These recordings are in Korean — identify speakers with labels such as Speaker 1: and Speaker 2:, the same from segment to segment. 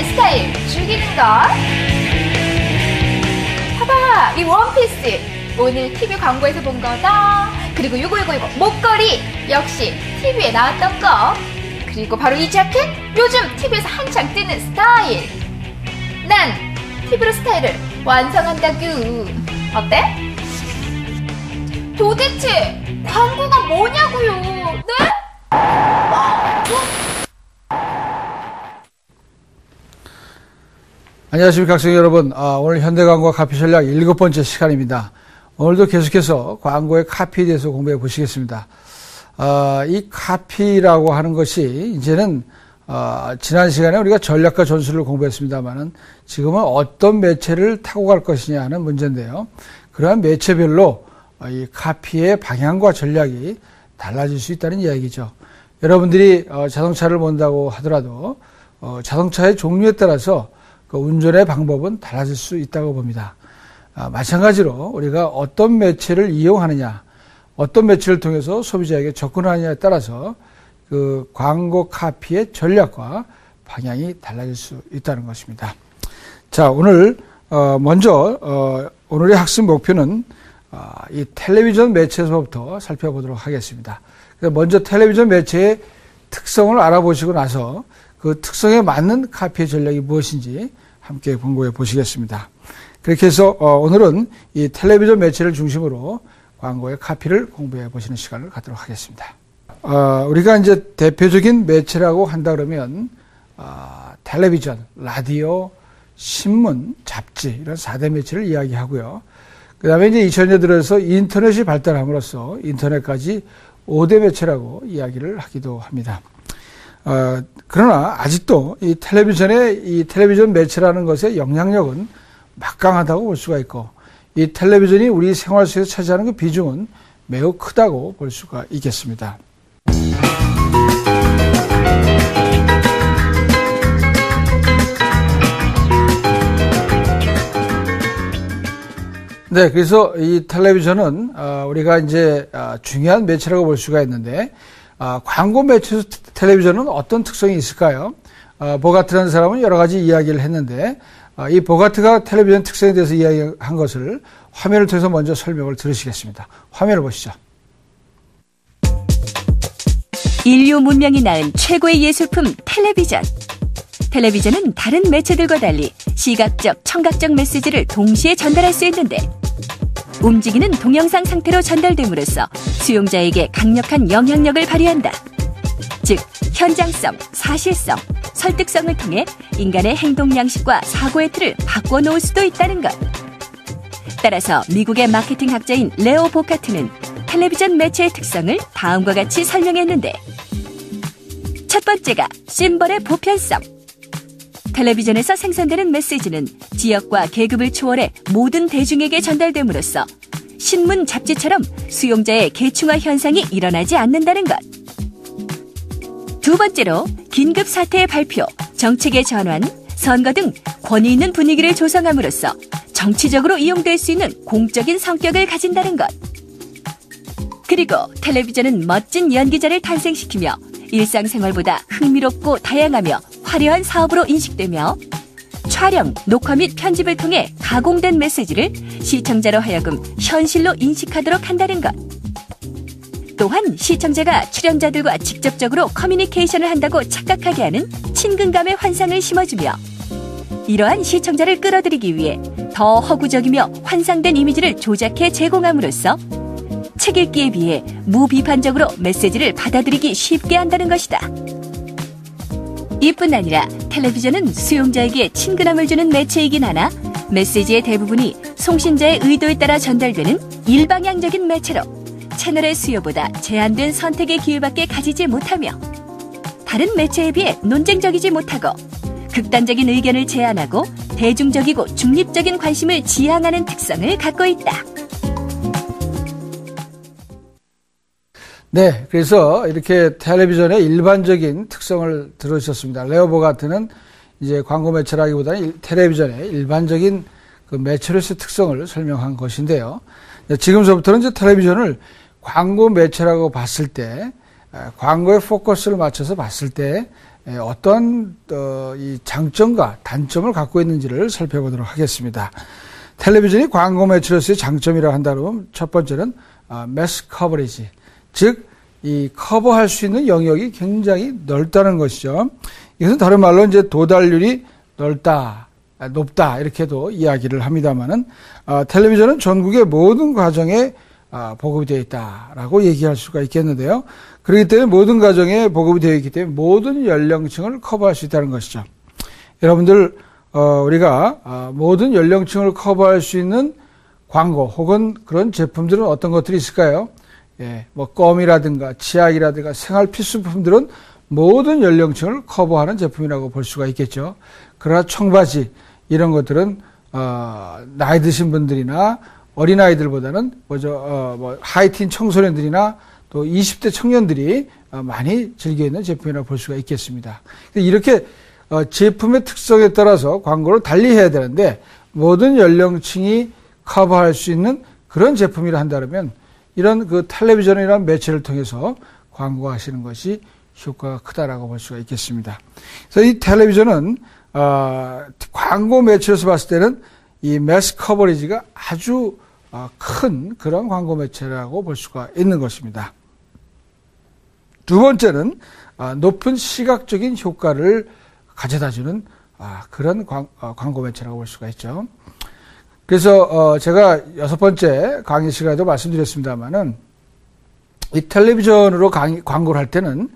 Speaker 1: 스타일 죽이는걸? 봐봐, 이 원피스 오늘 TV 광고에서 본 거다. 그리고 이거 목걸이 역시 TV에 나왔던 거. 그리고 바로 이 자켓 요즘 TV에서 한창 뜨는 스타일. 난 TV로 스타일을 완성한다구. 어때? 도대체 광고가 뭐냐고요? 네?
Speaker 2: 안녕하십니까 학생 여러분. 오늘 현대광고 카피 전략 7번째 시간입니다. 오늘도 계속해서 광고의 카피에 대해서 공부해 보시겠습니다. 이 카피라고 하는 것이 이제는 지난 시간에 우리가 전략과 전술을 공부했습니다만은 지금은 어떤 매체를 타고 갈 것이냐 하는 문제인데요. 그러한 매체별로 이 카피의 방향과 전략이 달라질 수 있다는 이야기죠. 여러분들이 자동차를 본다고 하더라도 자동차의 종류에 따라서 그 운전의 방법은 달라질 수 있다고 봅니다. 마찬가지로 우리가 어떤 매체를 이용하느냐, 어떤 매체를 통해서 소비자에게 접근하느냐에 따라서 그 광고 카피의 전략과 방향이 달라질 수 있다는 것입니다. 자, 오늘 먼저 오늘의 학습 목표는 이 텔레비전 매체에서부터 살펴보도록 하겠습니다. 먼저 텔레비전 매체의 특성을 알아보시고 나서 그 특성에 맞는 카피의 전략이 무엇인지 함께 공부해 보시겠습니다. 그렇게 해서 오늘은 이 텔레비전 매체를 중심으로 광고의 카피를 공부해 보시는 시간을 갖도록 하겠습니다. 우리가 이제 대표적인 매체라고 한다 그러면 텔레비전, 라디오, 신문, 잡지 이런 4대 매체를 이야기하고요. 그 다음에 이제 2000년대 들어서 인터넷이 발달함으로써 인터넷까지 5대 매체라고 이야기를 하기도 합니다. 그러나 아직도 이 텔레비전 매체라는 것의 영향력은 막강하다고 볼 수가 있고, 이 텔레비전이 우리 생활 속에서 차지하는 그 비중은 매우 크다고 볼 수가 있겠습니다. 네, 그래서 이 텔레비전은 우리가 이제 중요한 매체라고 볼 수가 있는데, 광고 매체에서 텔레비전은 어떤 특성이 있을까요? 보가트라는 사람은 여러 가지 이야기를 했는데, 이 보가트가 텔레비전 특성에 대해서 이야기한 것을 화면을 통해서 먼저 설명을 들으시겠습니다. 화면을 보시죠.
Speaker 3: 인류 문명이 낳은 최고의 예술품 텔레비전. 텔레비전은 다른 매체들과 달리 시각적, 청각적 메시지를 동시에 전달할 수 있는데, 움직이는 동영상 상태로 전달됨으로써 수용자에게 강력한 영향력을 발휘한다. 즉, 현장성, 사실성, 설득성을 통해 인간의 행동 양식과 사고의 틀을 바꿔놓을 수도 있다는 것. 따라서 미국의 마케팅 학자인 레오 보카트는 텔레비전 매체의 특성을 다음과 같이 설명했는데, 첫 번째가 심벌의 보편성. 텔레비전에서 생산되는 메시지는 지역과 계급을 초월해 모든 대중에게 전달됨으로써 신문, 잡지처럼 수용자의 계층화 현상이 일어나지 않는다는 것. 두 번째로 긴급 사태의 발표, 정책의 전환, 선거 등 권위 있는 분위기를 조성함으로써 정치적으로 이용될 수 있는 공적인 성격을 가진다는 것. 그리고 텔레비전은 멋진 연기자를 탄생시키며 일상생활보다 흥미롭고 다양하며 화려한 사업으로 인식되며, 촬영, 녹화 및 편집을 통해 가공된 메시지를 시청자로 하여금 현실로 인식하도록 한다는 것. 또한 시청자가 출연자들과 직접적으로 커뮤니케이션을 한다고 착각하게 하는 친근감의 환상을 심어주며, 이러한 시청자를 끌어들이기 위해 더 허구적이며 환상된 이미지를 조작해 제공함으로써 책 읽기에 비해 무비판적으로 메시지를 받아들이기 쉽게 한다는 것이다. 이뿐 아니라 텔레비전은 수용자에게 친근함을 주는 매체이긴 하나, 메시지의 대부분이 송신자의 의도에 따라 전달되는 일방향적인 매체로 채널의 수요보다 제한된 선택의 기회밖에 가지지 못하며, 다른 매체에 비해 논쟁적이지 못하고 극단적인 의견을 제안하고 대중적이고 중립적인 관심을 지향하는 특성을 갖고 있다.
Speaker 2: 네, 그래서 이렇게 텔레비전의 일반적인 특성을 들으셨습니다. 레오 보가트는 이제 광고 매체라기보다는 텔레비전의 일반적인 그 매체로서의 특성을 설명한 것인데요. 지금서부터는 이제 텔레비전을 광고 매체라고 봤을 때, 광고에 포커스를 맞춰서 봤을 때 어떤 이 장점과 단점을 갖고 있는지를 살펴보도록 하겠습니다. 텔레비전이 광고 매체로서의 장점이라고 한다면 첫 번째는 매스 커버리지, 즉 이 커버할 수 있는 영역이 굉장히 넓다는 것이죠. 이것은 다른 말로 이제 도달률이 높다 이렇게도 이야기를 합니다만은 텔레비전은 전국의 모든 가정에 보급이 되어 있다라고 얘기할 수가 있겠는데요. 그렇기 때문에 모든 가정에 보급이 되어 있기 때문에 모든 연령층을 커버할 수 있다는 것이죠. 여러분들 우리가 모든 연령층을 커버할 수 있는 광고 혹은 그런 제품들은 어떤 것들이 있을까요? 예, 뭐 껌이라든가 치약이라든가 생활 필수품들은 모든 연령층을 커버하는 제품이라고 볼 수가 있겠죠. 그러나 청바지 이런 것들은 나이 드신 분들이나 어린아이들보다는 하이틴 청소년들이나 또 20대 청년들이 많이 즐겨 있는 제품이라고 볼 수가 있겠습니다. 이렇게 제품의 특성에 따라서 광고를 달리 해야 되는데 모든 연령층이 커버할 수 있는 그런 제품이라 한다면 이런 그 텔레비전이라는 매체를 통해서 광고하시는 것이 효과가 크다라고 볼 수가 있겠습니다. 그래서 이 텔레비전은 광고 매체로서 봤을 때는 이 매스 커버리지가 아주 큰 그런 광고 매체라고 볼 수가 있는 것입니다. 두 번째는 높은 시각적인 효과를 가져다주는 그런 광고 매체라고 볼 수가 있죠. 그래서 제가 6번째 강의 시간에도 말씀드렸습니다만은 이 텔레비전으로 광고를 할 때는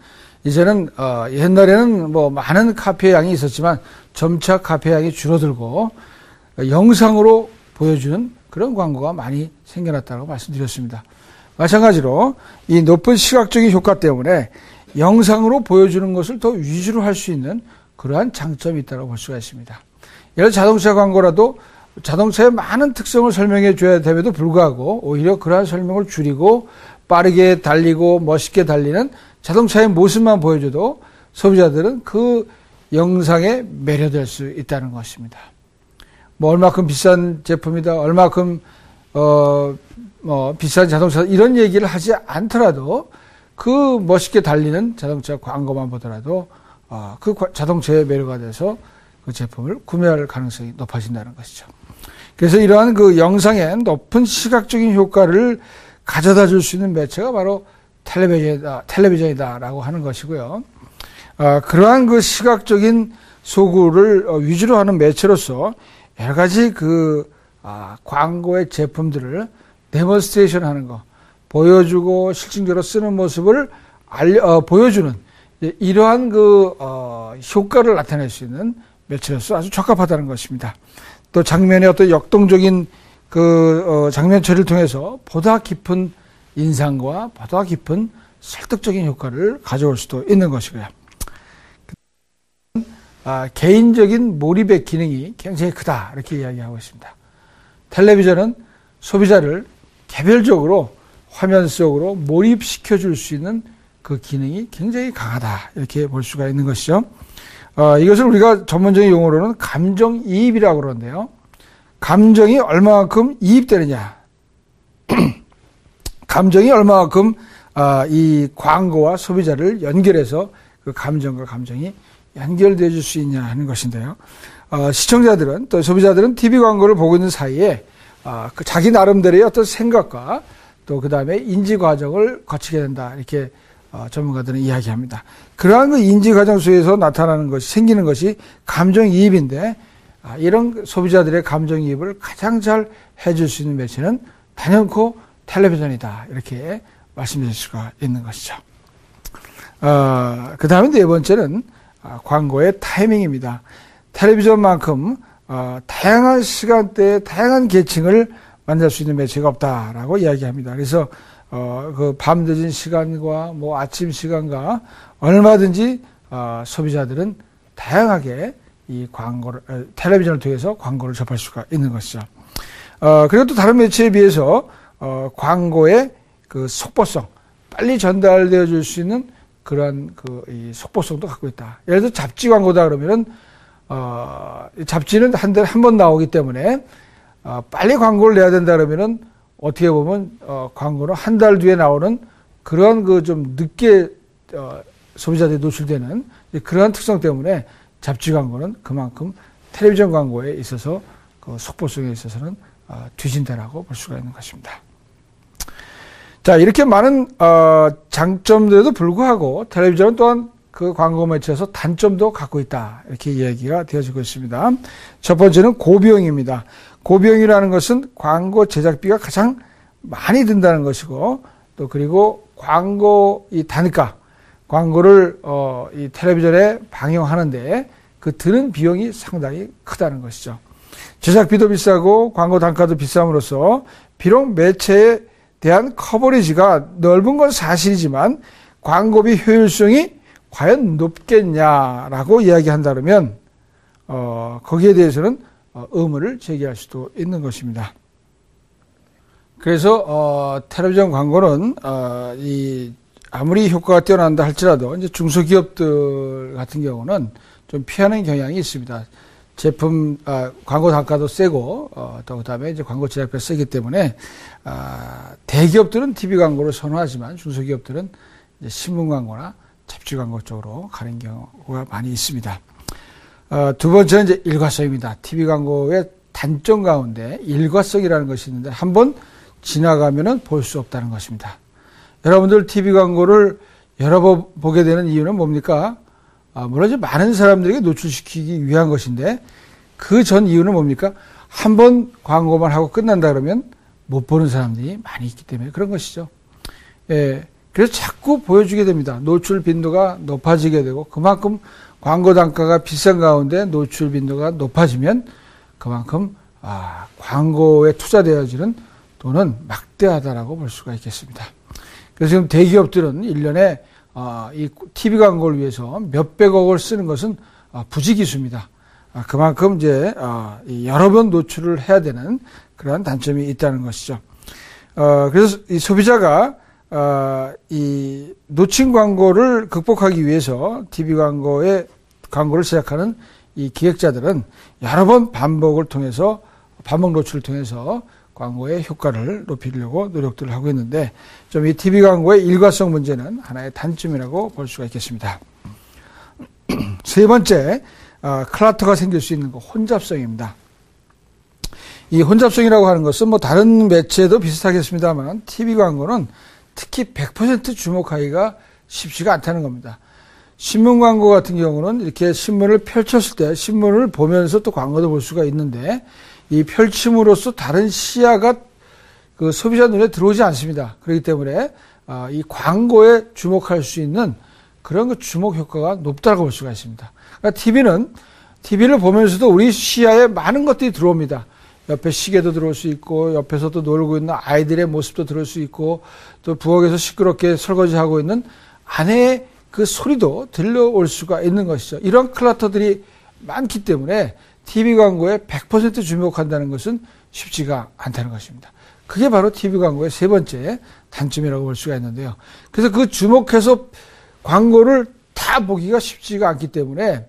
Speaker 2: 이제는 옛날에는 뭐 많은 카피의 양이 있었지만 점차 카피의 양이 줄어들고 영상으로 보여주는 그런 광고가 많이 생겨났다고 말씀드렸습니다. 마찬가지로 이 높은 시각적인 효과 때문에 영상으로 보여주는 것을 더 위주로 할 수 있는 그러한 장점이 있다고 볼 수가 있습니다. 예를 들어 자동차 광고라도 자동차의 많은 특성을 설명해 줘야 됨에도 불구하고 오히려 그러한 설명을 줄이고 빠르게 달리고 멋있게 달리는 자동차의 모습만 보여줘도 소비자들은 그 영상에 매료될 수 있다는 것입니다. 뭐 얼마큼 비싼 제품이다, 얼마큼 비싼 자동차 이런 얘기를 하지 않더라도 그 멋있게 달리는 자동차 광고만 보더라도 그 자동차에 매료가 돼서 그 제품을 구매할 가능성이 높아진다는 것이죠. 그래서 이러한 그 영상의 높은 시각적인 효과를 가져다 줄 수 있는 매체가 바로 텔레비전이다라고 하는 것이고요. 그러한 그 시각적인 소구를 위주로 하는 매체로서 여러 가지 그 광고의 제품들을 데몬스트레이션 하는 거, 보여주고 실증적으로 쓰는 모습을 보여주는 이러한 그 효과를 나타낼 수 있는 매체로서 아주 적합하다는 것입니다. 또 장면의 어떤 역동적인 그 장면 처리를 통해서 보다 깊은 인상과 보다 깊은 설득적인 효과를 가져올 수도 있는 것이고요. 개인적인 몰입의 기능이 굉장히 크다 이렇게 이야기하고 있습니다. 텔레비전은 소비자를 개별적으로 화면 속으로 몰입시켜 줄 수 있는 그 기능이 굉장히 강하다 이렇게 볼 수가 있는 것이죠. 이것을 우리가 전문적인 용어로는 감정이입이라고 그러는데요. 감정이 얼마만큼 이입되느냐. 감정이 얼마만큼 이 광고와 소비자를 연결해서 그 감정과 감정이 연결되어 줄 수 있냐 하는 것인데요. 시청자들은 또 소비자들은 TV 광고를 보고 있는 사이에 그 자기 나름대로의 어떤 생각과 또 그 다음에 인지 과정을 거치게 된다 이렇게 전문가들은 이야기합니다. 그러한 그 인지 과정 속에서 나타나는 것이 생기는 것이 감정이입인데 이런 소비자들의 감정이입을 가장 잘 해줄 수 있는 매체는 단연코 텔레비전이다 이렇게 말씀드릴 수가 있는 것이죠. 그 다음에 네 번째는 광고의 타이밍입니다. 텔레비전만큼 다양한 시간대에 다양한 계층을 만날 수 있는 매체가 없다라고 이야기합니다. 그래서 그 밤늦은 시간과 뭐 아침 시간과 얼마든지 소비자들은 다양하게 이 광고를 텔레비전을 통해서 광고를 접할 수가 있는 것이죠. 그리고 또 다른 매체에 비해서 광고의 그 속보성, 빨리 전달되어 줄 수 있는 그런 이 속보성도 갖고 있다. 예를 들어 잡지 광고다 그러면은 잡지는 한 달에 한 번 나오기 때문에 빨리 광고를 내야 된다 그러면은 어떻게 보면 광고는 한 달 뒤에 나오는 그런 그 좀 늦게 소비자들이 노출되는 그러한 특성 때문에 잡지 광고는 그만큼 텔레비전 광고에 있어서 그 속보성에 있어서는 뒤진다라고 볼 수가 있는 것입니다. 자, 이렇게 많은 장점들에도 불구하고 텔레비전은 또한 그 광고 매체에서 단점도 갖고 있다, 이렇게 이야기가 되어지고 있습니다. 첫 번째는 고비용입니다. 고비용이라는 것은 광고 제작비가 가장 많이 든다는 것이고, 또 그리고 광고 이 단가, 광고를 이 텔레비전에 방영하는데 그 드는 비용이 상당히 크다는 것이죠. 제작비도 비싸고 광고 단가도 비쌈으로써 비록 매체에 대한 커버리지가 넓은 건 사실이지만 광고비 효율성이 과연 높겠냐라고 이야기한다면 거기에 대해서는 의문을 제기할 수도 있는 것입니다. 그래서 텔레비전 광고는 아무리 효과가 뛰어난다 할지라도 이제 중소기업들 같은 경우는 좀 피하는 경향이 있습니다. 제품 광고 단가도 세고 또 그다음에 이제 광고 제작비가 세기 때문에 대기업들은 TV 광고를 선호하지만 중소기업들은 이제 신문 광고나 잡지 광고 쪽으로 가는 경우가 많이 있습니다. 두 번째는 이제 일과성입니다. TV 광고의 단점 가운데 일과성이라는 것이 있는데 한번 지나가면은 볼 수 없다는 것입니다. 여러분들 TV 광고를 여러 번 보게 되는 이유는 뭡니까? 물론 이제 많은 사람들에게 노출시키기 위한 것인데 그 전 이유는 뭡니까? 한 번 광고만 하고 끝난다 그러면 못 보는 사람들이 많이 있기 때문에 그런 것이죠. 예, 그래서 자꾸 보여주게 됩니다. 노출 빈도가 높아지게 되고 그만큼 광고 단가가 비싼 가운데 노출 빈도가 높아지면 그만큼 광고에 투자되어지는 돈은 막대하다라고 볼 수가 있겠습니다. 그래서 지금 대기업들은 1년에 이 TV 광고를 위해서 몇백억을 쓰는 것은 부지기수입니다. 그만큼 이제 여러 번 노출을 해야 되는 그러한 단점이 있다는 것이죠. 그래서 이 소비자가 이 놓친 광고를 극복하기 위해서 TV 광고를 제작하는 이 기획자들은 여러 번 반복 노출을 통해서 광고의 효과를 높이려고 노력들을 하고 있는데 좀 이 TV 광고의 일과성 문제는 하나의 단점이라고 볼 수가 있겠습니다. 세 번째, 클러터가 생길 수 있는 거 혼잡성입니다. 이 혼잡성이라고 하는 것은 뭐 다른 매체도 비슷하겠습니다만 TV 광고는 특히 100% 주목하기가 쉽지가 않다는 겁니다. 신문 광고 같은 경우는 이렇게 신문을 펼쳤을 때 신문을 보면서 또 광고도 볼 수가 있는데 이 펼침으로써 다른 시야가 그 소비자 눈에 들어오지 않습니다. 그렇기 때문에 이 광고에 주목할 수 있는 그런 그 주목 효과가 높다고 볼 수가 있습니다. 그러니까 TV를 보면서도 우리 시야에 많은 것들이 들어옵니다. 옆에 시계도 들어올 수 있고 옆에서 또 놀고 있는 아이들의 모습도 들어올 수 있고 또 부엌에서 시끄럽게 설거지하고 있는 아내의 그 소리도 들려올 수가 있는 것이죠. 이런 클러터들이 많기 때문에 TV 광고에 100% 주목한다는 것은 쉽지가 않다는 것입니다. 그게 바로 TV 광고의 세 번째 단점이라고 볼 수가 있는데요. 그래서 그 주목해서 광고를 다 보기가 쉽지가 않기 때문에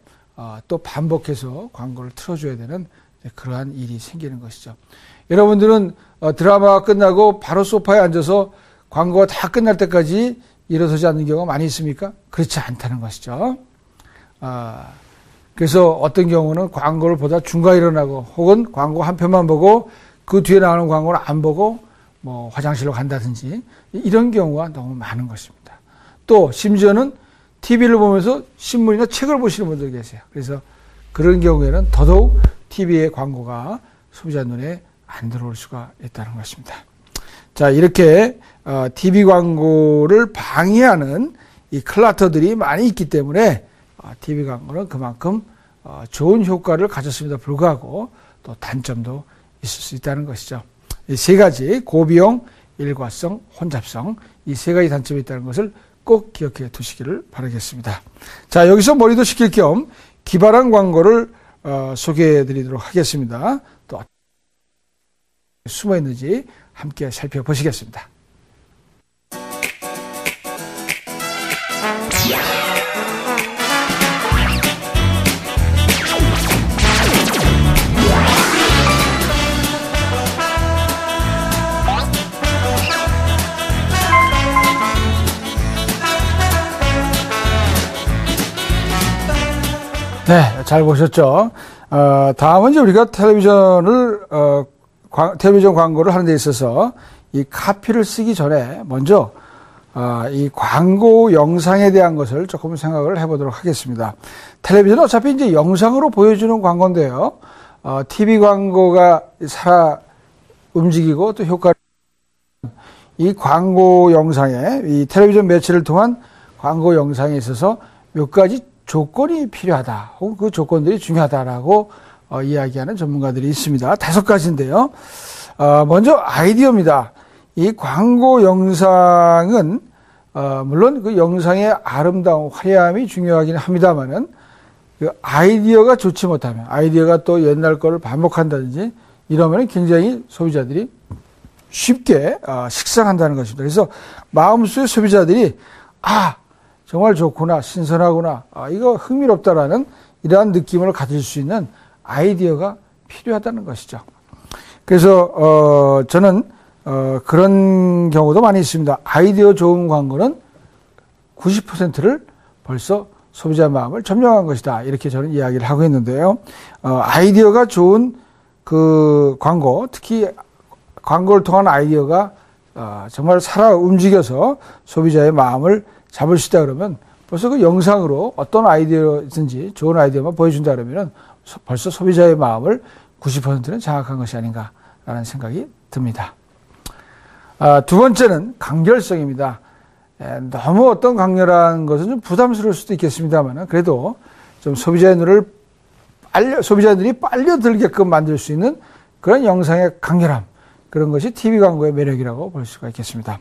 Speaker 2: 또 반복해서 광고를 틀어줘야 되는 그러한 일이 생기는 것이죠. 여러분들은 드라마가 끝나고 바로 소파에 앉아서 광고가 다 끝날 때까지 일어서지 않는 경우가 많이 있습니까? 그렇지 않다는 것이죠. 그래서 어떤 경우는 광고를 보다 중간에 일어나고 혹은 광고 한 편만 보고 그 뒤에 나오는 광고를 안 보고 뭐 화장실로 간다든지 이런 경우가 너무 많은 것입니다. 또 심지어는 TV를 보면서 신문이나 책을 보시는 분들 계세요. 그래서 그런 경우에는 더더욱 TV의 광고가 소비자 눈에 안 들어올 수가 있다는 것입니다. 자, 이렇게 TV 광고를 방해하는 이 클러터들이 많이 있기 때문에 TV 광고는 그만큼 좋은 효과를 가졌음에도 불구하고 또 단점도 있을 수 있다는 것이죠. 이 세 가지 고비용, 일과성, 혼잡성 이 세 가지 단점이 있다는 것을 꼭 기억해 두시기를 바라겠습니다. 자, 여기서 머리도 식힐 겸 기발한 광고를 소개해 드리도록 하겠습니다. 또 숨어 있는지 함께 살펴보시겠습니다. 네, 잘 보셨죠? 다음은 이제 우리가 텔레비전 광고를 하는 데 있어서 이 카피를 쓰기 전에 먼저 이 광고 영상에 대한 것을 조금 생각을 해보도록 하겠습니다. 텔레비전은 어차피 이제 영상으로 보여주는 광고인데요. TV 광고가 살아 움직이고 또 효과를 이 광고 영상에 이 텔레비전 매체를 통한 광고 영상에 있어서 몇 가지 조건이 필요하다 혹은 그 조건들이 중요하다라고 이야기하는 전문가들이 있습니다. 5가지인데요. 먼저 아이디어입니다. 이 광고 영상은 물론 그 영상의 아름다움, 화려함이 중요하긴 합니다만은 그 아이디어가 좋지 못하면 아이디어가 또 옛날 거를 반복한다든지 이러면 굉장히 소비자들이 쉽게 식상한다는 것입니다. 그래서 마음속에 소비자들이 정말 좋구나, 신선하구나, 이거 흥미롭다라는 이러한 느낌을 가질 수 있는 아이디어가 필요하다는 것이죠. 그래서 저는 그런 경우도 많이 있습니다. 아이디어 좋은 광고는 90%를 벌써 소비자 마음을 점령한 것이다. 이렇게 저는 이야기를 하고 있는데요. 아이디어가 좋은 그 광고, 특히 광고를 통한 아이디어가 정말 살아 움직여서 소비자의 마음을 잡을 수 있다 그러면 벌써 그 영상으로 어떤 아이디어든지 좋은 아이디어만 보여준다 그러면 벌써 소비자의 마음을 90%는 장악한 것이 아닌가라는 생각이 듭니다. 두 번째는 강렬성입니다. 너무 어떤 강렬한 것은 좀 부담스러울 수도 있겠습니다만 그래도 좀 소비자들이 빨려들게끔 만들 수 있는 그런 영상의 강렬함, 그런 것이 TV 광고의 매력이라고 볼 수가 있겠습니다.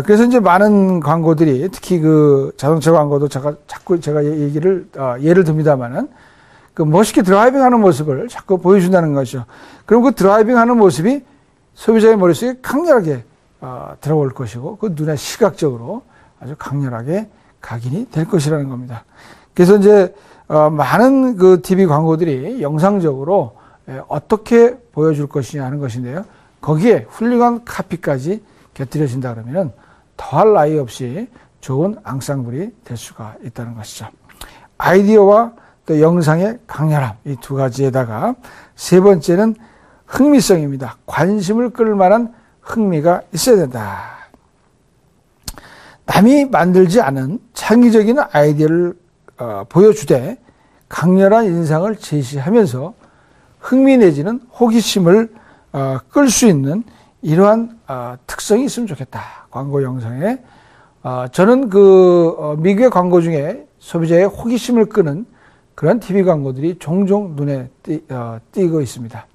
Speaker 2: 그래서 이제 많은 광고들이 특히 그 자동차 광고도 자꾸 제가 예를 듭니다만은 그 멋있게 드라이빙 하는 모습을 자꾸 보여준다는 것이죠. 그럼 그 드라이빙 하는 모습이 소비자의 머릿속에 강렬하게 들어올 것이고 그 눈에 시각적으로 아주 강렬하게 각인이 될 것이라는 겁니다. 그래서 이제 많은 그 TV 광고들이 영상적으로 어떻게 보여줄 것이냐 하는 것인데요. 거기에 훌륭한 카피까지 곁들여진다 그러면 더할 나위 없이 좋은 앙상블이 될 수가 있다는 것이죠. 아이디어와 또 영상의 강렬함, 이 두 가지에다가 세 번째는 흥미성입니다. 관심을 끌 만한 흥미가 있어야 된다. 남이 만들지 않은 창의적인 아이디어를 보여주되 강렬한 인상을 제시하면서 흥미 내지는 호기심을 끌 수 있는 이러한 특성이 있으면 좋겠다. 광고 영상에. 저는 미국의 광고 중에 소비자의 호기심을 끄는 그런 TV 광고들이 종종 눈에 띄고 있습니다.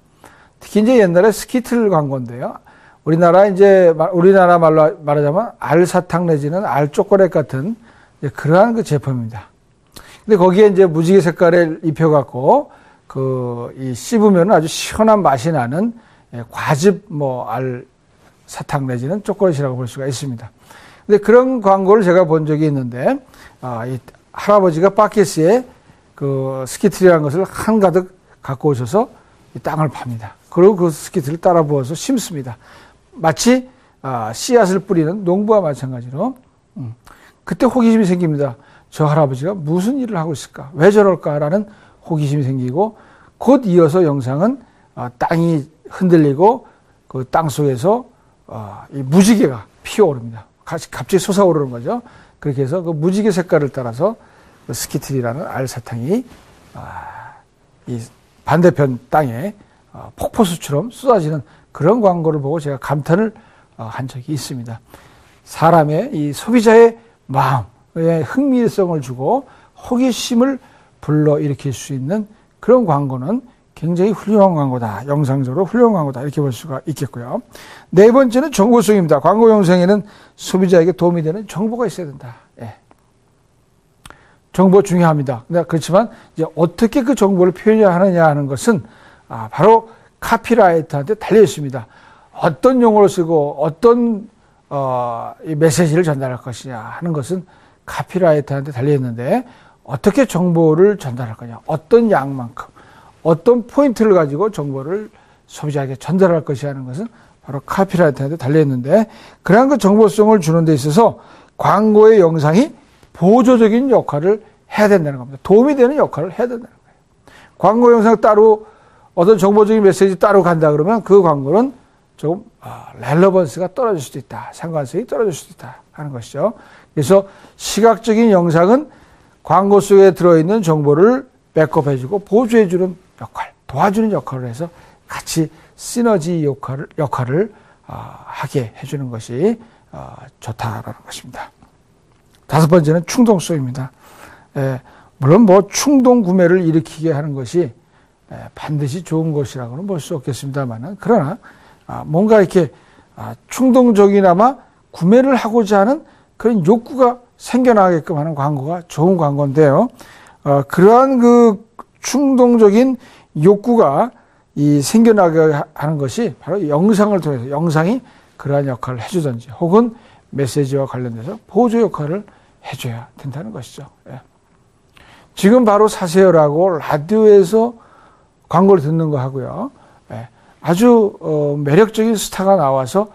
Speaker 2: 특히 이제 옛날에 스키틀 광고인데요. 우리나라 말로 말하자면 알사탕 내지는 알초콜릿 같은 그러한 그 제품입니다. 근데 거기에 이제 무지개 색깔을 입혀갖고 이 씹으면 아주 시원한 맛이 나는 과즙 알사탕 내지는 초콜릿이라고 볼 수가 있습니다. 근데 그런 광고를 제가 본 적이 있는데, 이 할아버지가 바켓에 그 스키틀이라는 것을 한가득 갖고 오셔서 이 땅을 팝니다. 그리고 그 스키틀을 따라 부어서 심습니다. 마치 씨앗을 뿌리는 농부와 마찬가지로. 그때 호기심이 생깁니다. 저 할아버지가 무슨 일을 하고 있을까? 왜 저럴까라는 호기심이 생기고 곧 이어서 영상은 땅이 흔들리고 그 땅 속에서 이 무지개가 피어오릅니다. 갑자기 솟아오르는 거죠. 그렇게 해서 그 무지개 색깔을 따라서 그 스키틀이라는 알사탕이 이 반대편 땅에 폭포수처럼 쏟아지는 그런 광고를 보고 제가 감탄을 한 적이 있습니다. 사람의 이 소비자의 마음에 흥미성을 주고 호기심을 불러일으킬 수 있는 그런 광고는 굉장히 훌륭한 광고다. 영상적으로 훌륭한 광고다. 이렇게 볼 수가 있겠고요. 네 번째는 정보성입니다. 광고 영상에는 소비자에게 도움이 되는 정보가 있어야 된다. 정보 중요합니다. 그렇지만 이제 어떻게 그 정보를 표현하느냐 하는 것은 바로 카피라이터한테 달려 있습니다. 어떤 용어를 쓰고 어떤 이 메시지를 전달할 것이냐 하는 것은 카피라이터한테 달려 있는데 어떻게 정보를 전달할 거냐, 어떤 양만큼, 어떤 포인트를 가지고 정보를 소비자에게 전달할 것이냐 하는 것은 바로 카피라이터한테 달려 있는데 그러한 그 정보성을 주는 데 있어서 광고의 영상이 보조적인 역할을 해야 된다는 겁니다. 도움이 되는 역할을 해야 된다는 거예요. 광고 영상 따로 어떤 정보적인 메시지 따로 간다 그러면 그 광고는 조금 렐러번스가 떨어질 수도 있다. 상관성이 떨어질 수도 있다 하는 것이죠. 그래서 시각적인 영상은 광고 속에 들어있는 정보를 백업해주고 보조해주는 역할, 도와주는 역할을 해서 같이 시너지 역할을 하게 해주는 것이 좋다라는 것입니다. 다섯 번째는 충동성입니다. 물론 뭐 충동 구매를 일으키게 하는 것이 반드시 좋은 것이라고는 볼 수 없겠습니다만, 그러나 뭔가 이렇게 충동적이나마 구매를 하고자 하는 그런 욕구가 생겨나게끔 하는 광고가 좋은 광고인데요. 그러한 그 충동적인 욕구가 생겨나게 하는 것이 바로 영상을 통해서, 영상이 그러한 역할을 해주든지 혹은 메시지와 관련돼서 보조 역할을 해줘야 된다는 것이죠. 지금 바로 사세요라고 라디오에서 광고를 듣는 거 하고요. 아주 매력적인 스타가 나와서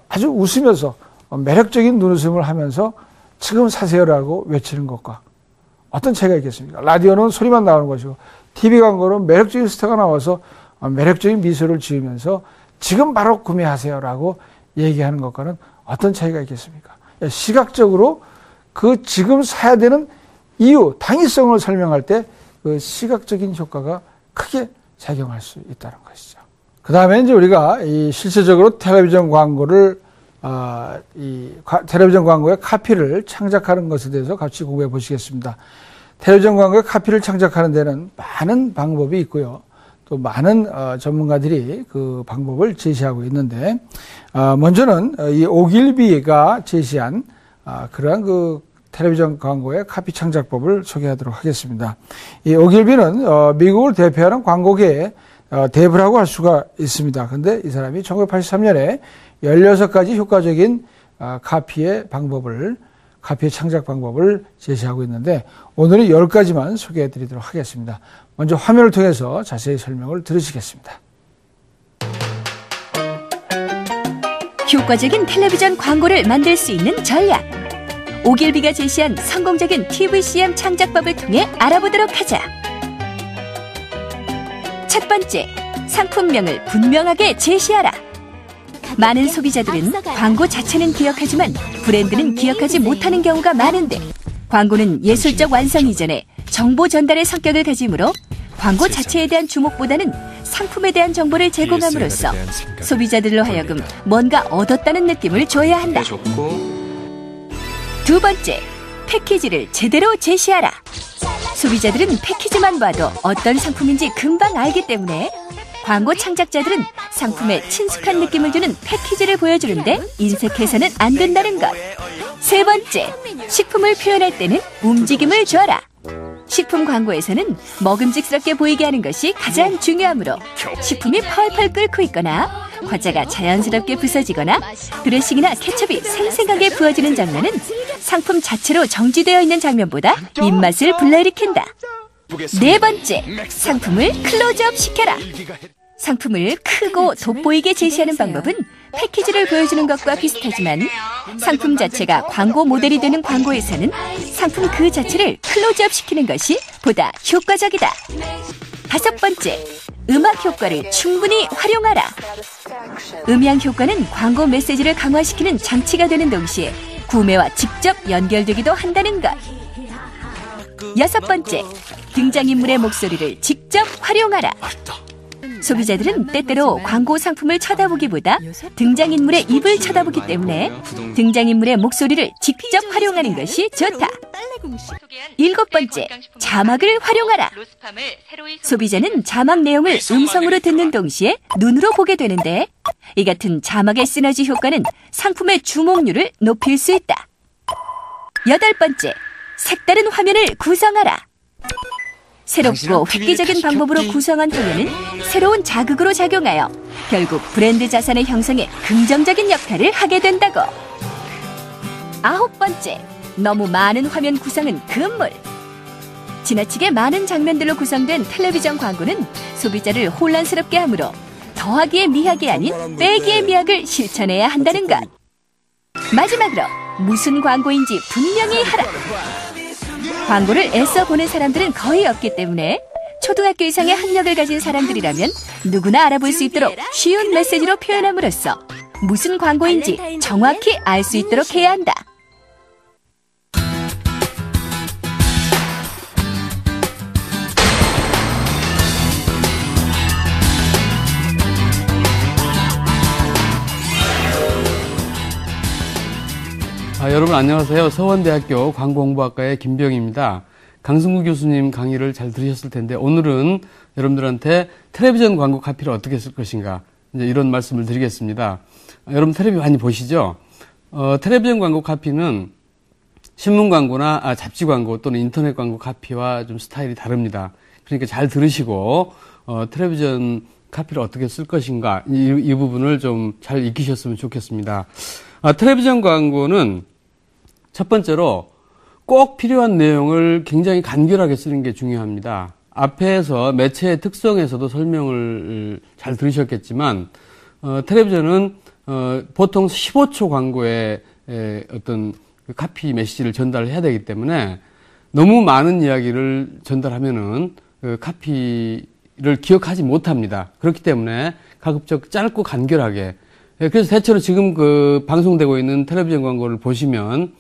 Speaker 2: 아주 웃으면서 매력적인 눈웃음을 하면서 지금 사세요라고 외치는 것과 어떤 차이가 있겠습니까? 라디오는 소리만 나오는 것이고 TV 광고는 매력적인 스타가 나와서 매력적인 미소를 지으면서 지금 바로 구매하세요라고 얘기하는 것과는 어떤 차이가 있겠습니까? 시각적으로 그 지금 사야 되는 이유, 당위성을 설명할 때 그 시각적인 효과가 크게 작용할 수 있다는 것이죠. 그 다음에 이제 우리가 실제적으로 텔레비전 광고를 텔레비전 광고의 카피를 창작하는 것에 대해서 같이 공부해 보시겠습니다. 텔레비전 광고의 카피를 창작하는 데는 많은 방법이 있고요. 또 많은 전문가들이 그 방법을 제시하고 있는데, 먼저는 이 오길비가 제시한 그러한 그 텔레비전 광고의 카피 창작법을 소개하도록 하겠습니다. 이 오길비는 미국을 대표하는 광고계의 대부라고 할 수가 있습니다. 그런데 이 사람이 1983년에 16가지 효과적인 카피의 창작 방법을 제시하고 있는데, 오늘은 10가지만 소개해 드리도록 하겠습니다. 먼저 화면을 통해서 자세히 설명을 들으시겠습니다.
Speaker 3: 효과적인 텔레비전 광고를 만들 수 있는 전략. 오길비가 제시한 성공적인 TVCM 창작법을 통해 알아보도록 하자. 첫 번째, 상품명을 분명하게 제시하라. 많은 소비자들은 광고 자체는 기억하지만 브랜드는 기억하지 못하는 경우가 많은데, 광고는 예술적 완성 이전에 정보 전달의 성격을 가지므로 광고 자체에 대한 주목보다는 상품에 대한 정보를 제공함으로써 소비자들로 하여금 뭔가 얻었다는 느낌을 줘야 한다. 두 번째, 패키지를 제대로 제시하라. 소비자들은 패키지만 봐도 어떤 상품인지 금방 알기 때문에 광고 창작자들은 상품에 친숙한 느낌을 주는 패키지를 보여주는데 인색해서는 안 된다는 것. 세 번째, 식품을 표현할 때는 움직임을 줘라. 식품 광고에서는 먹음직스럽게 보이게 하는 것이 가장 중요하므로 식품이 펄펄 끓고 있거나 과자가 자연스럽게 부서지거나 드레싱이나 케첩이 생생하게 부어지는 장면은 상품 자체로 정지되어 있는 장면보다 입맛을 불러일으킨다. 네 번째, 상품을 클로즈업 시켜라. 상품을 크고 돋보이게 제시하는 방법은 패키지를 보여주는 것과 비슷하지만 상품 자체가 광고 모델이 되는 광고에서는 상품 그 자체를 클로즈업 시키는 것이 보다 효과적이다. 다섯 번째, 음악 효과를 충분히 활용하라. 음향 효과는 광고 메시지를 강화시키는 장치가 되는 동시에 구매와 직접 연결되기도 한다는 것. 여섯 번째, 등장인물의 목소리를 직접 활용하라. 소비자들은 때때로 광고 상품을 쳐다보기보다 등장인물의 입을 쳐다보기 때문에 등장인물의 목소리를 직접 활용하는 것이 좋다. 일곱 번째, 자막을 활용하라. 소비자는 자막 내용을 음성으로 듣는 동시에 눈으로 보게 되는데, 이 같은 자막의 시너지 효과는 상품의 주목률을 높일 수 있다. 여덟 번째, 색다른 화면을 구성하라. 새롭고 획기적인 방법으로 구성한 화면은 새로운 자극으로 작용하여 결국 브랜드 자산의 형성에 긍정적인 역할을 하게 된다고. 아홉 번째, 너무 많은 화면 구성은 금물. 지나치게 많은 장면들로 구성된 텔레비전 광고는 소비자를 혼란스럽게 하므로 더하기의 미학이 아닌 빼기의 미학을 실천해야 한다는 것. 마지막으로 무슨 광고인지 분명히 하라. 광고를 애써 보는 사람들은 거의 없기 때문에 초등학교 이상의 학력을 가진 사람들이라면 누구나 알아볼 수 있도록 쉬운 메시지로 표현함으로써 무슨 광고인지 정확히 알 수 있도록 해야 한다.
Speaker 4: 여러분 안녕하세요. 서원대학교 광고홍보학과의 김병입니다. 강승구 교수님 강의를 잘 들으셨을 텐데 오늘은 여러분들한테 텔레비전 광고 카피를 어떻게 쓸 것인가 이제 이런 말씀을 드리겠습니다. 여러분 텔레비 많이 보시죠? 텔레비전 광고 카피는 신문 광고나 잡지 광고 또는 인터넷 광고 카피와 좀 스타일이 다릅니다. 그러니까 잘 들으시고 텔레비전 카피를 어떻게 쓸 것인가 이 부분을 좀 잘 익히셨으면 좋겠습니다. 텔레비전 광고는 첫 번째로 꼭 필요한 내용을 굉장히 간결하게 쓰는 게 중요합니다. 앞에서 매체의 특성에서도 설명을 잘 들으셨겠지만 텔레비전은 보통 15초 광고에 어떤 카피 메시지를 전달해야 되기 때문에 너무 많은 이야기를 전달하면은 카피를 기억하지 못합니다. 그렇기 때문에 가급적 짧고 간결하게 그래서 대체로 지금 방송되고 있는 텔레비전 광고를 보시면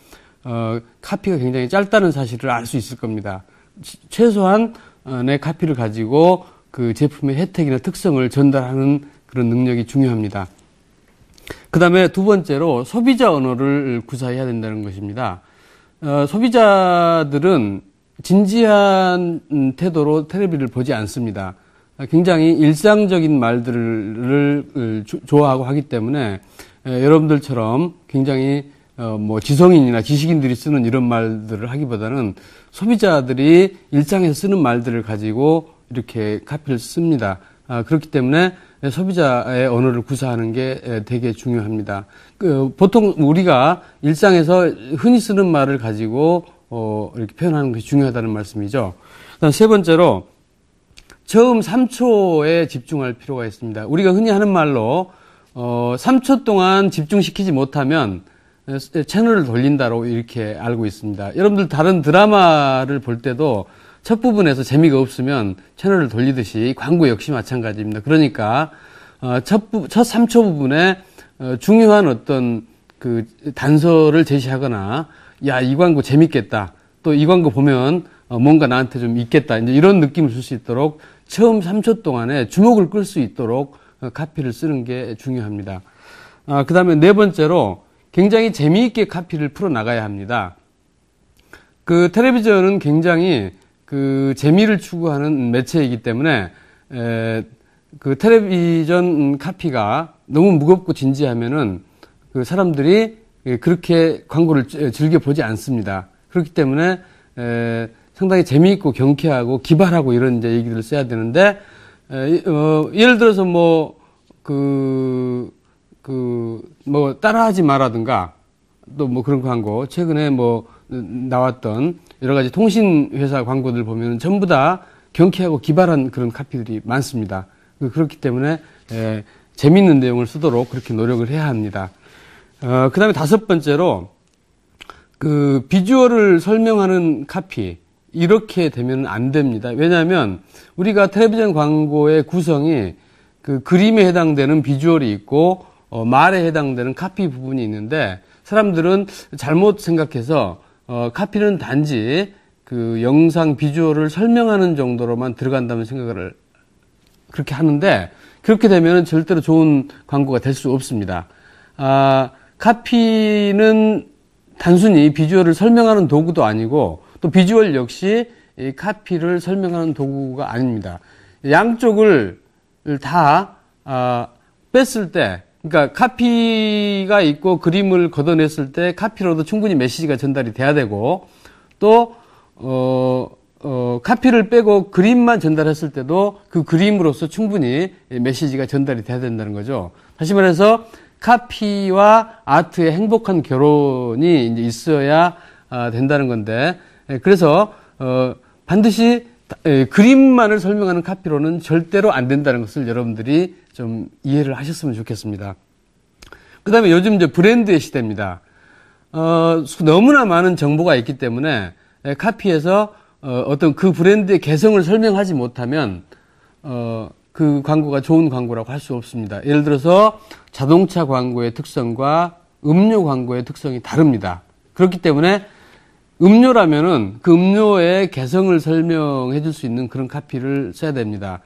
Speaker 4: 카피가 굉장히 짧다는 사실을 알 수 있을 겁니다. 최소한의 카피를 가지고 그 제품의 혜택이나 특성을 전달하는 그런 능력이 중요합니다. 그 다음에 두 번째로 소비자 언어를 구사해야 된다는 것입니다. 소비자들은 진지한 태도로 텔레비를 보지 않습니다. 굉장히 일상적인 말들을 좋아하고 하기 때문에 여러분들처럼 굉장히 지성인이나 지식인들이 쓰는 이런 말들을 하기보다는 소비자들이 일상에서 쓰는 말들을 가지고 이렇게 카피를 씁니다. 그렇기 때문에 소비자의 언어를 구사하는 게 되게 중요합니다. 보통 우리가 일상에서 흔히 쓰는 말을 가지고 이렇게 표현하는 것이 중요하다는 말씀이죠. 그다음 세 번째로 처음 3초에 집중할 필요가 있습니다. 우리가 흔히 하는 말로 3초 동안 집중시키지 못하면 채널을 돌린다고 이렇게 알고 있습니다. 여러분들 다른 드라마를 볼 때도 첫 부분에서 재미가 없으면 채널을 돌리듯이 광고 역시 마찬가지입니다. 그러니까 첫 3초 부분에 중요한 어떤 그 단서를 제시하거나 야, 이 광고 재밌겠다. 또 이 광고 보면 뭔가 나한테 좀 있겠다. 이제 이런 느낌을 줄 수 있도록 처음 3초 동안에 주목을 끌 수 있도록 카피를 쓰는 게 중요합니다. 그 다음에 네 번째로 굉장히 재미있게 카피를 풀어나가야 합니다. 그 텔레비전은 굉장히 그 재미를 추구하는 매체이기 때문에 그 텔레비전 카피가 너무 무겁고 진지하면은 그 사람들이 그렇게 광고를 즐겨 보지 않습니다. 그렇기 때문에 상당히 재미있고 경쾌하고 기발하고 이런 이제 얘기들을 써야 되는데 예를 들어서 따라하지 마라든가 또 그런 광고 최근에 나왔던 여러 가지 통신회사 광고들 보면 전부 다 경쾌하고 기발한 그런 카피들이 많습니다. 그렇기 때문에 재미있는 내용을 쓰도록 그렇게 노력을 해야 합니다. 그 다음에 다섯 번째로 그 비주얼을 설명하는 카피 이렇게 되면 안 됩니다. 왜냐하면 우리가 텔레비전 광고의 구성이 그 그림에 해당되는 비주얼이 있고 말에 해당되는 카피 부분이 있는데 사람들은 잘못 생각해서 카피는 단지 그 영상 비주얼을 설명하는 정도로만 들어간다는 생각을 그렇게 하는데 그렇게 되면 절대로 좋은 광고가 될 수 없습니다. 카피는 단순히 비주얼을 설명하는 도구도 아니고 또 비주얼 역시 이 카피를 설명하는 도구가 아닙니다. 양쪽을 다 뺐을 때 그러니까 카피가 있고 그림을 걷어냈을 때 카피로도 충분히 메시지가 전달이 돼야 되고 또 카피를 빼고 그림만 전달했을 때도 그 그림으로서 충분히 메시지가 전달이 돼야 된다는 거죠. 다시 말해서 카피와 아트의 행복한 결혼이 이제 있어야 된다는 건데 그래서 반드시 그림만을 설명하는 카피로는 절대로 안 된다는 것을 여러분들이 좀 이해를 하셨으면 좋겠습니다. 그 다음에 요즘 이제 브랜드의 시대입니다. 너무나 많은 정보가 있기 때문에 카피에서 어떤 그 브랜드의 개성을 설명하지 못하면 그 광고가 좋은 광고라고 할 수 없습니다. 예를 들어서 자동차 광고의 특성과 음료 광고의 특성이 다릅니다. 그렇기 때문에 음료라면은 그 음료의 개성을 설명해 줄 수 있는 그런 카피를 써야 됩니다.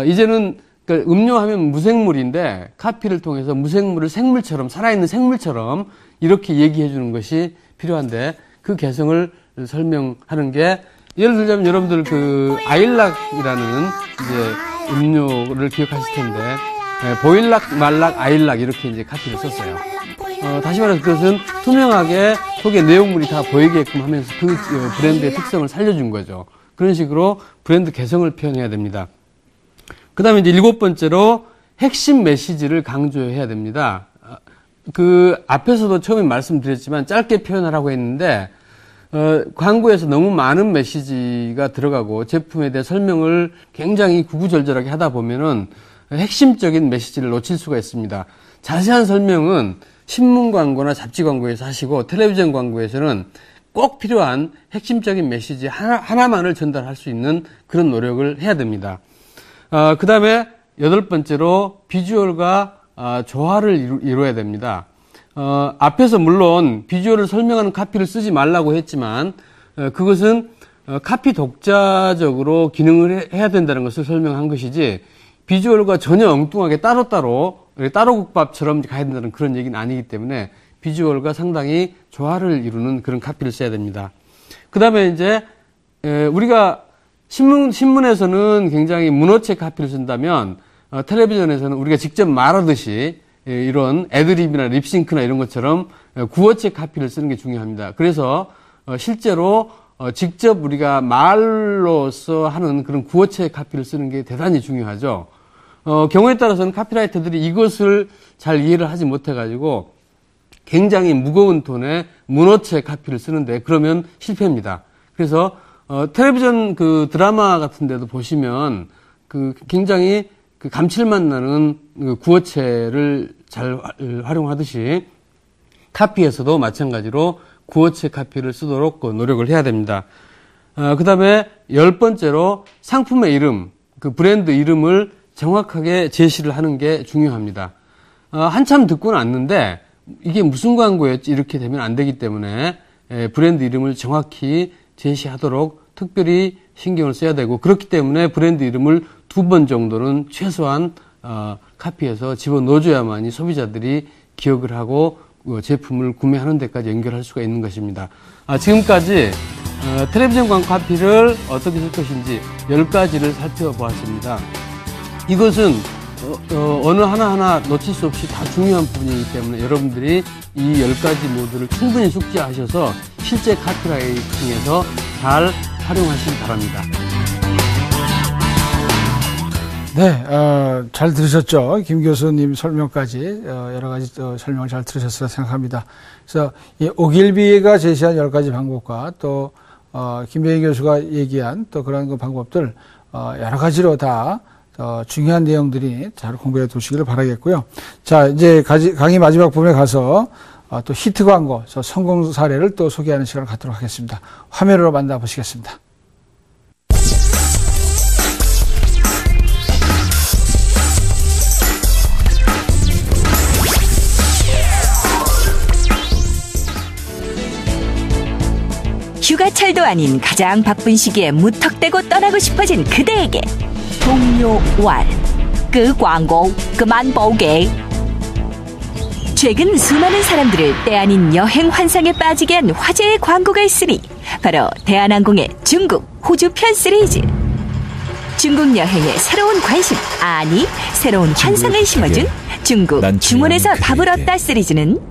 Speaker 4: 이제는 그러니까 음료하면 무생물인데 카피를 통해서 무생물을 생물처럼 살아있는 생물처럼 이렇게 얘기해 주는 것이 필요한데 그 개성을 설명하는 게 예를 들자면 여러분들 그 아일락이라는 이제 음료를 기억하실 텐데 보일락, 말락, 아일락 이렇게 이제 카피를 썼어요. 다시 말해서 그것은 투명하게 속에 내용물이 다 보이게끔 하면서 그 브랜드의 특성을 살려준 거죠. 그런 식으로 브랜드 개성을 표현해야 됩니다. 그 다음에 이제 7번째로 핵심 메시지를 강조해야 됩니다. 그 앞에서도 처음에 말씀드렸지만 짧게 표현하라고 했는데 광고에서 너무 많은 메시지가 들어가고 제품에 대해 설명을 굉장히 구구절절하게 하다 보면은 핵심적인 메시지를 놓칠 수가 있습니다. 자세한 설명은 신문 광고나 잡지 광고에서 하시고 텔레비전 광고에서는 꼭 필요한 핵심적인 메시지 하나만을 전달할 수 있는 그런 노력을 해야 됩니다. 그 다음에 8번째로 비주얼과 조화를 이루어야 됩니다. 앞에서 물론 비주얼을 설명하는 카피를 쓰지 말라고 했지만 그것은 카피 독자적으로 기능을 해야 된다는 것을 설명한 것이지 비주얼과 전혀 엉뚱하게 따로 국밥처럼 가야 된다는 그런 얘기는 아니기 때문에 비주얼과 상당히 조화를 이루는 그런 카피를 써야 됩니다. 그 다음에 이제 우리가 신문에서는 굉장히 문어체 카피를 쓴다면 텔레비전에서는 우리가 직접 말하듯이 이런 애드립이나 립싱크나 이런 것처럼 구어체 카피를 쓰는 게 중요합니다. 그래서 실제로 직접 우리가 말로써 하는 그런 구어체 카피를 쓰는 게 대단히 중요하죠. 경우에 따라서는 카피라이터들이 이것을 잘 이해를 하지 못해가지고 굉장히 무거운 톤의 문어체 카피를 쓰는데 그러면 실패입니다. 그래서 텔레비전 그 드라마 같은 데도 보시면 그 굉장히 그 감칠맛 나는 그 구어체를 잘 활용하듯이 카피에서도 마찬가지로 구어체 카피를 쓰도록 노력을 해야 됩니다. 그 다음에 10번째로 상품의 이름, 그 브랜드 이름을 정확하게 제시를 하는 게 중요합니다. 한참 듣고는 왔는데 이게 무슨 광고였지 이렇게 되면 안 되기 때문에 브랜드 이름을 정확히 제시하도록 특별히 신경을 써야 되고 그렇기 때문에 브랜드 이름을 2번 정도는 최소한 카피해서 집어넣어줘야만이 소비자들이 기억을 하고 제품을 구매하는 데까지 연결할 수가 있는 것입니다. 지금까지 텔레비전 광고 카피를 어떻게 쓸 것인지 10가지를 살펴보았습니다. 이것은 어느 하나하나 놓칠 수 없이 다 중요한 부분이기 때문에 여러분들이 이 10가지 모두를 충분히 숙지하셔서 실제 카피라이팅에서 잘 활용하시기 바랍니다.
Speaker 2: 네, 잘 들으셨죠? 김 교수님 설명까지 여러 가지 설명을 잘 들으셨으리라 생각합니다. 그래서 이 오길비가 제시한 10가지 방법과 또 김병희 교수가 얘기한 또 그런 그 방법들 여러 가지로 다 중요한 내용들이 잘 공부해 두시기를 바라겠고요. 자, 이제 강의 마지막 부분에 가서 또 히트 광고, 성공 사례를 또 소개하는 시간을 갖도록 하겠습니다. 화면으로 만나보시겠습니다.
Speaker 3: 휴가철도 아닌 가장 바쁜 시기에 무턱대고 떠나고 싶어진 그대에게 동료왈 그 광고 그만 보게. 최근 수많은 사람들을 때 아닌 여행 환상에 빠지게 한 화제의 광고가 있으니 바로 대한항공의 중국, 호주 편 시리즈. 중국 여행에 새로운 관심, 아니 새로운 환상을 심어준 중국 주문에서 답을 얻다 시리즈는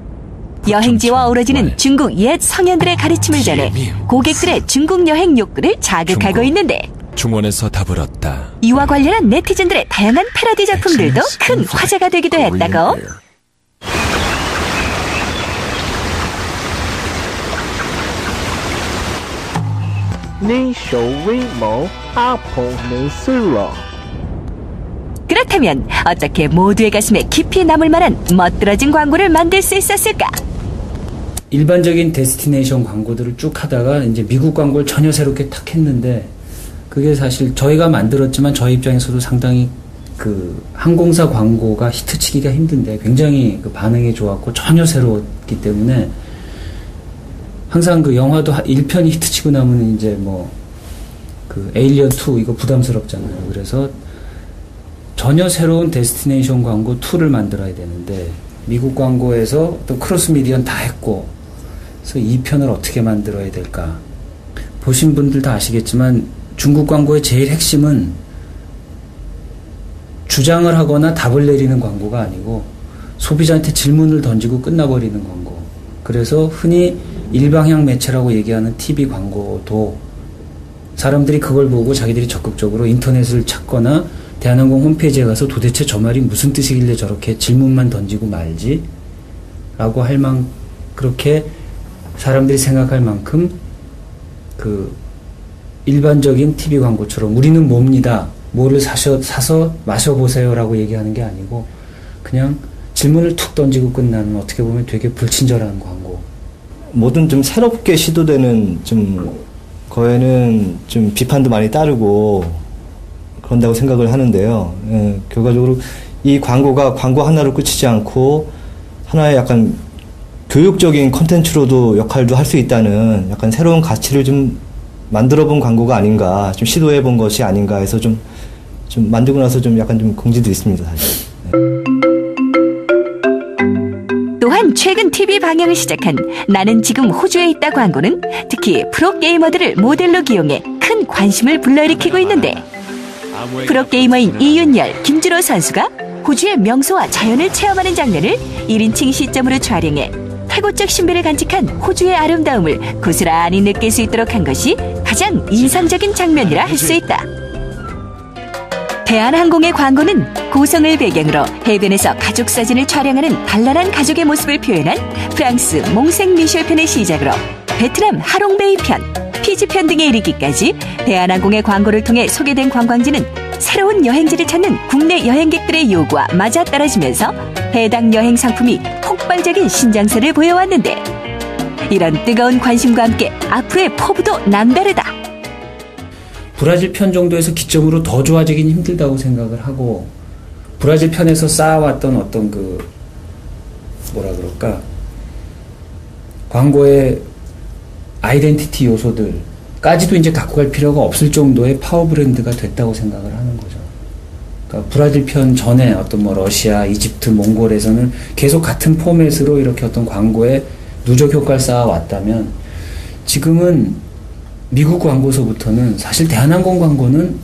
Speaker 3: 여행지와 어우러지는 중국 옛 성현들의 가르침을 전해 고객들의 중국 여행 욕구를 자극하고 있는데
Speaker 5: 중원에서 답을 얻다.
Speaker 3: 이와 관련한 네티즌들의 다양한 패러디 작품들도 큰 화제가 되기도 했다고. 그렇다면 어떻게 모두의 가슴에 깊이 남을 만한 멋들어진 광고를 만들 수 있었을까?
Speaker 6: 일반적인 데스티네이션 광고들을 쭉 하다가 이제 미국 광고를 전혀 새롭게 탁 했는데 그게 사실 저희가 만들었지만 저희 입장에서도 상당히 그 항공사 광고가 히트치기가 힘든데 굉장히 그 반응이 좋았고 전혀 새로웠기 때문에 항상 그 영화도 1편이 히트치고 나면 이제 뭐 그 에일리언 2 이거 부담스럽잖아요. 그래서 전혀 새로운 데스티네이션 광고 2를 만들어야 되는데 미국 광고에서 또 크로스 미디어는 다 했고 그래서 2편을 어떻게 만들어야 될까. 보신 분들 다 아시겠지만 중국 광고의 제일 핵심은 주장을 하거나 답을 내리는 광고가 아니고 소비자한테 질문을 던지고 끝나버리는 광고. 그래서 흔히 일방향 매체라고 얘기하는 TV 광고도 사람들이 그걸 보고 자기들이 적극적으로 인터넷을 찾거나 대한항공 홈페이지에 가서 도대체 저 말이 무슨 뜻이길래 저렇게 질문만 던지고 말지? 라고 할 그렇게 사람들이 생각할 만큼 그 일반적인 TV 광고처럼 우리는 뭡니다. 뭐를 사서 마셔보세요 라고 얘기하는 게 아니고 그냥 질문을 툭 던지고 끝나는 어떻게 보면 되게 불친절한 광고.
Speaker 7: 뭐든 좀 새롭게 시도되는 좀 거에는 좀 비판도 많이 따르고 그런다고 생각을 하는데요. 예, 결과적으로 이 광고가 광고 하나로 끝이지 않고 하나의 약간 교육적인 콘텐츠로도 역할도 할 수 있다는 약간 새로운 가치를 좀 만들어 본 광고가 아닌가, 좀 시도해 본 것이 아닌가 해서 좀 만들고 나서 좀 약간 좀 긍지도 있습니다, 사실.
Speaker 3: 또한 최근 TV 방영을 시작한 나는 지금 호주에 있다 광고는 특히 프로게이머들을 모델로 기용해 큰 관심을 불러일으키고 있는데 프로게이머인 이윤열, 김준호 선수가 호주의 명소와 자연을 체험하는 장면을 1인칭 시점으로 촬영해 태고적 신비를 간직한 호주의 아름다움을 고스란히 느낄 수 있도록 한 것이 가장 인상적인 장면이라 할 수 있다. 대한항공의 광고는 고성을 배경으로 해변에서 가족 사진을 촬영하는 단란한 가족의 모습을 표현한 프랑스 몽생 미셸 편의 시작으로 베트남 하롱베이 편, 피지 편 등에 이르기까지 대한항공의 광고를 통해 소개된 관광지는 새로운 여행지를 찾는 국내 여행객들의 요구와 맞아 떨어지면서 해당 여행 상품이 폭발적인 신장세를 보여왔는데 이런 뜨거운 관심과 함께 앞으로의 포부도 남다르다.
Speaker 6: 브라질 편 정도에서 기점으로 더 좋아지긴 힘들다고 생각을 하고 브라질 편에서 쌓아왔던 어떤 그 뭐라 그럴까 광고의 아이덴티티 요소들까지도 이제 갖고 갈 필요가 없을 정도의 파워 브랜드가 됐다고 생각을 하는 거죠. 그러니까 브라질 편 전에 어떤 뭐 러시아, 이집트, 몽골에서는 계속 같은 포맷으로 이렇게 어떤 광고에 누적 효과를 쌓아왔다면 지금은 미국 광고서부터는 사실 대한항공 광고는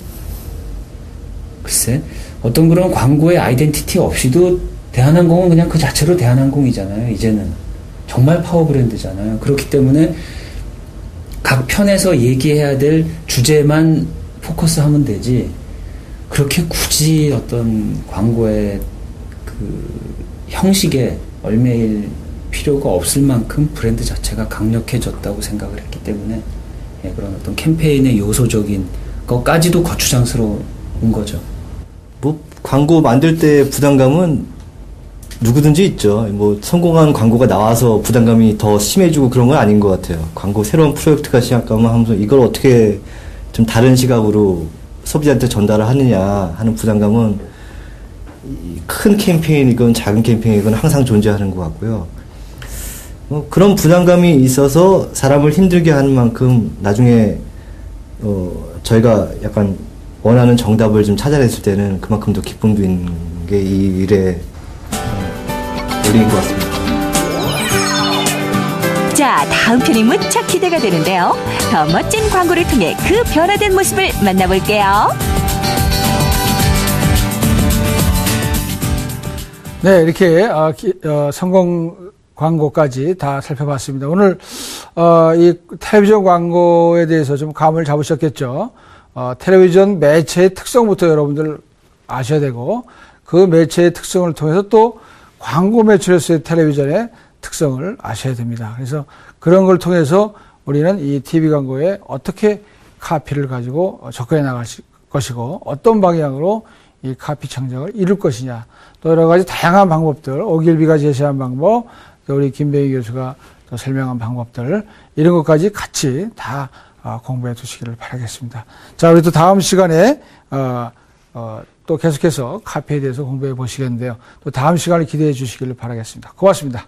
Speaker 6: 글쎄 어떤 그런 광고의 아이덴티티 없이도 대한항공은 그냥 그 자체로 대한항공이잖아요. 이제는 정말 파워 브랜드잖아요. 그렇기 때문에 각 편에서 얘기해야 될 주제만 포커스하면 되지 그렇게 굳이 어떤 광고의 그 형식에 얽매일 필요가 없을 만큼 브랜드 자체가 강력해졌다고 생각을 했기 때문에 그런 어떤 캠페인의 요소적인 것까지도 거추장스러운 거죠.
Speaker 7: 뭐 광고 만들 때 부담감은 누구든지 있죠. 뭐 성공한 광고가 나와서 부담감이 더 심해지고 그런 건 아닌 것 같아요. 광고 새로운 프로젝트가 시작하면 하면서 이걸 어떻게 좀 다른 시각으로 소비자한테 전달을 하느냐 하는 부담감은 큰 캠페인이건 작은 캠페인이건 항상 존재하는 것 같고요. 그런 부담감이 있어서 사람을 힘들게 하는 만큼 나중에 저희가 약간 원하는 정답을 좀 찾아냈을 때는 그만큼 더 기쁨도 있는 게 이 일의 요리인 것 같습니다.
Speaker 3: 자, 다음 편이 무척 기대가 되는데요. 더 멋진 광고를 통해 그 변화된 모습을 만나볼게요.
Speaker 2: 네, 이렇게 성공 광고까지 다 살펴봤습니다. 오늘 이 텔레비전 광고에 대해서 좀 감을 잡으셨겠죠. 텔레비전 매체의 특성부터 여러분들 아셔야 되고 그 매체의 특성을 통해서 또 광고 매출에서의 텔레비전의 특성을 아셔야 됩니다. 그래서 그런 걸 통해서 우리는 이 TV 광고에 어떻게 카피를 가지고 접근해 나갈 것이고 어떤 방향으로 이 카피 창작을 이룰 것이냐 또 여러 가지 다양한 방법들 오길비가 제시한 방법 또 우리 김병희 교수가 또 설명한 방법들 이런 것까지 같이 다 공부해 두시기를 바라겠습니다. 자, 우리 또 다음 시간에 또 계속해서 카피에 대해서 공부해 보시겠는데요. 또 다음 시간을 기대해 주시기를 바라겠습니다. 고맙습니다.